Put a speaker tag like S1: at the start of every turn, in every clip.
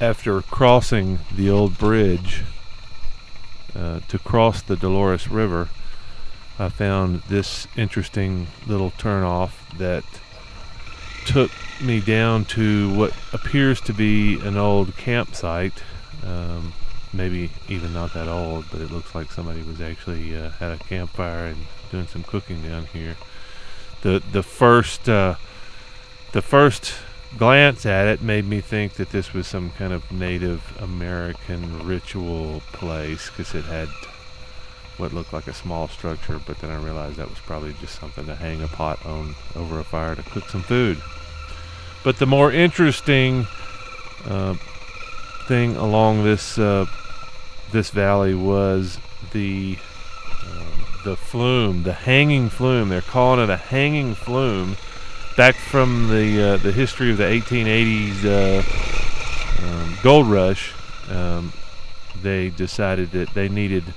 S1: After crossing the old bridge to cross the Dolores River, I found this interesting little turnoff that took me down to what appears to be an old campsite. Maybe even not that old, but it looks like somebody was actually had a campfire and doing some cooking down here. The first glance at it made me think that this was some kind of Native American ritual place, because it had what looked like a small structure, but then I realized that was probably just something to hang a pot on over a fire to cook some food. But the more interesting thing along this valley was the flume, the hanging flume. They're calling it a hanging flume. Back from the history of the 1880s gold rush, they decided that they needed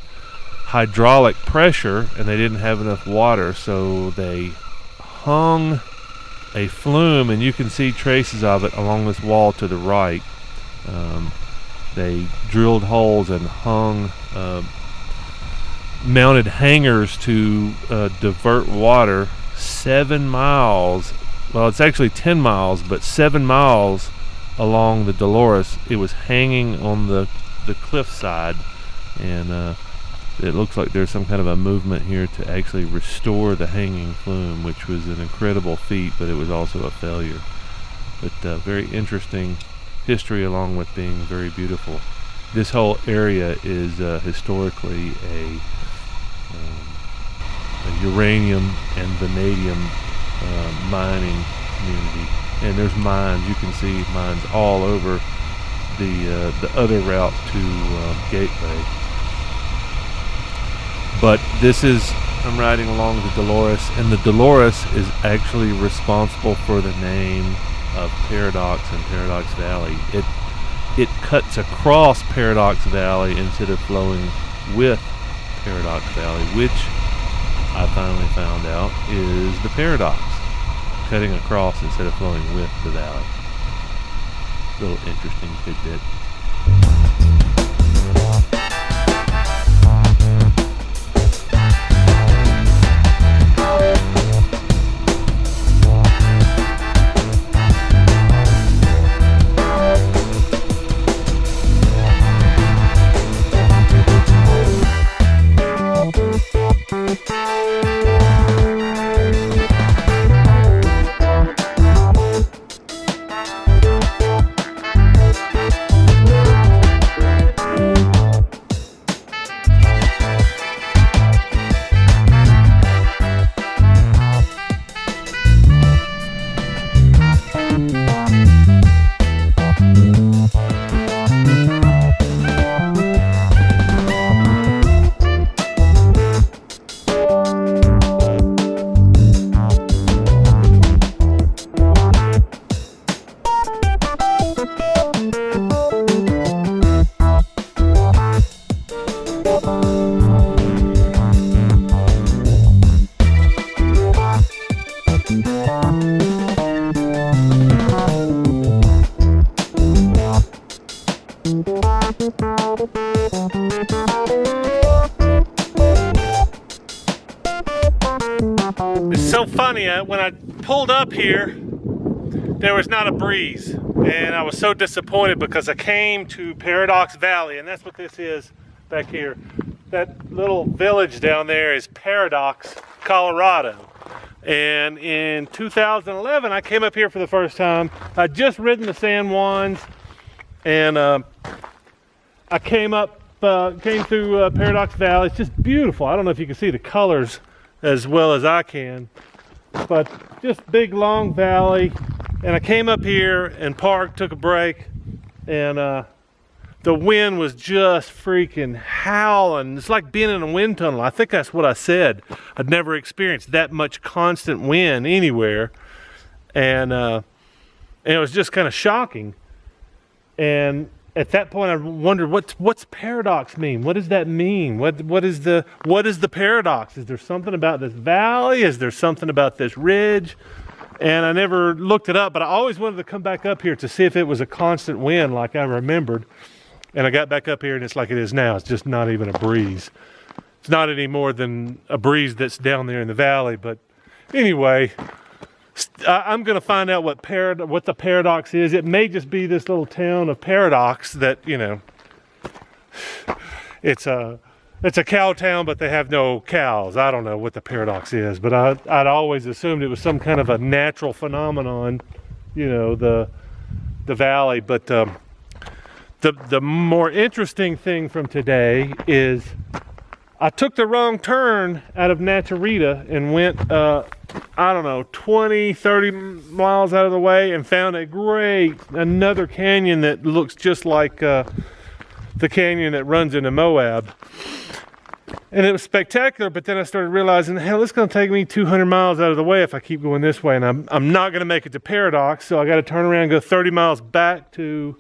S1: hydraulic pressure and they didn't have enough water, so they hung a flume, and you can see traces of it along this wall to the right. They drilled holes and hung mounted hangers to divert water 7 miles. Well, it's actually 10 miles, but 7 miles along the Dolores. It was hanging on the cliffside, and it looks like there's some kind of a movement here to actually restore the hanging flume, which was an incredible feat, but it was also a failure. But very interesting history, along with being very beautiful. This whole area is historically a uranium and vanadium mining community, and there's mines. You can see mines all over the other route to Gateway. But this is I'm riding along the Dolores, and the Dolores is actually responsible for the name of Paradox and Paradox Valley. It cuts across Paradox Valley instead of flowing with Paradox Valley, which I finally found out is the paradox. Cutting across instead of flowing with the valley. Little interesting tidbit.
S2: It's so funny, when I pulled up here, there was not a breeze, and I was so disappointed because I came to Paradox Valley, and that's what this is back here. That little village down there is Paradox, Colorado. And in 2011, I came up here for the first time. I'd just ridden the San Juans, and I came through Paradox Valley. It's just beautiful. I don't know if you can see the colors as well as I can, but just big long valley. And I came up here and parked, took a break, and the wind was just freaking howling. It's like being in a wind tunnel. I think that's what I said. I'd never experienced that much constant wind anywhere, and it was just kind of shocking. And at that point, I wondered, what's paradox mean? What does that mean? What is the paradox? Is there something about this valley? Is there something about this ridge? And I never looked it up, but I always wanted to come back up here to see if it was a constant wind like I remembered. And I got back up here, and it's like it is now. It's just not even a breeze. It's not any more than a breeze that's down there in the valley. But anyway, I'm going to find out what the paradox is. It may just be this little town of Paradox that, you know, it's a cow town, but they have no cows. I don't know what the paradox is, but I'd always assumed it was some kind of a natural phenomenon, you know, the valley. But the more interesting thing from today is I took the wrong turn out of Naturita and went, I don't know, 20, 30 miles out of the way and found another canyon that looks just like the canyon that runs into Moab. And it was spectacular, but then I started realizing, hell, it's going to take me 200 miles out of the way if I keep going this way, and I'm not going to make it to Paradox, so I got to turn around and go 30 miles back to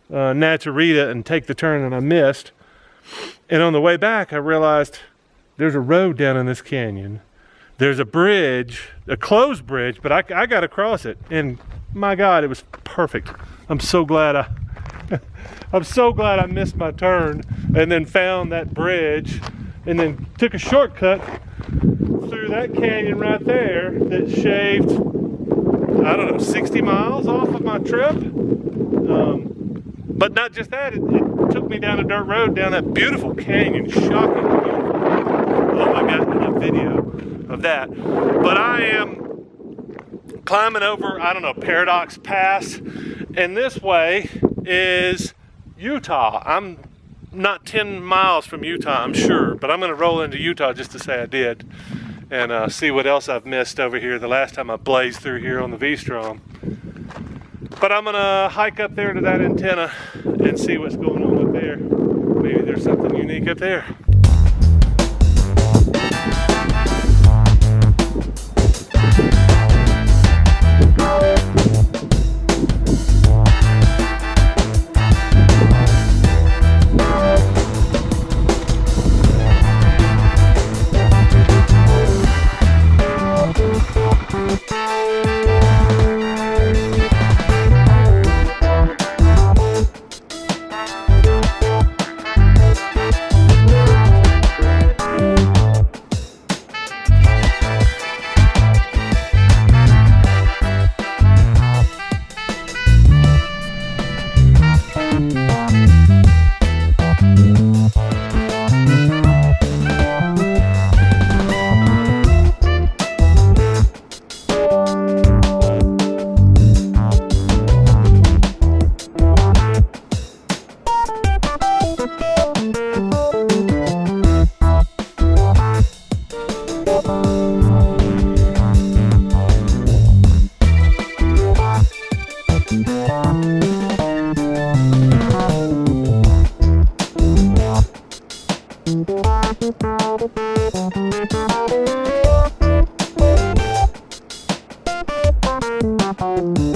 S2: Naturita and take the turn that I missed. And on the way back, I realized there's a road down in this canyon. There's a bridge, a closed bridge, but I got across it, and my God, it was perfect. I'm so glad I missed my turn and then found that bridge and then took a shortcut through that canyon right there that shaved, I don't know, 60 miles off of my trip. But not just that, it took me down a dirt road down that beautiful canyon, shocking beautiful. Oh, I got a video of that. But I am climbing over, I don't know, Paradox Pass, and this way is Utah. I'm not 10 miles from Utah, I'm sure, but I'm going to roll into Utah just to say I did and see what else I've missed over here the last time I blazed through here on the V-Strom. But I'm going to hike up there to that antenna and see what's going on up there. Maybe there's something unique up there.
S1: Bye.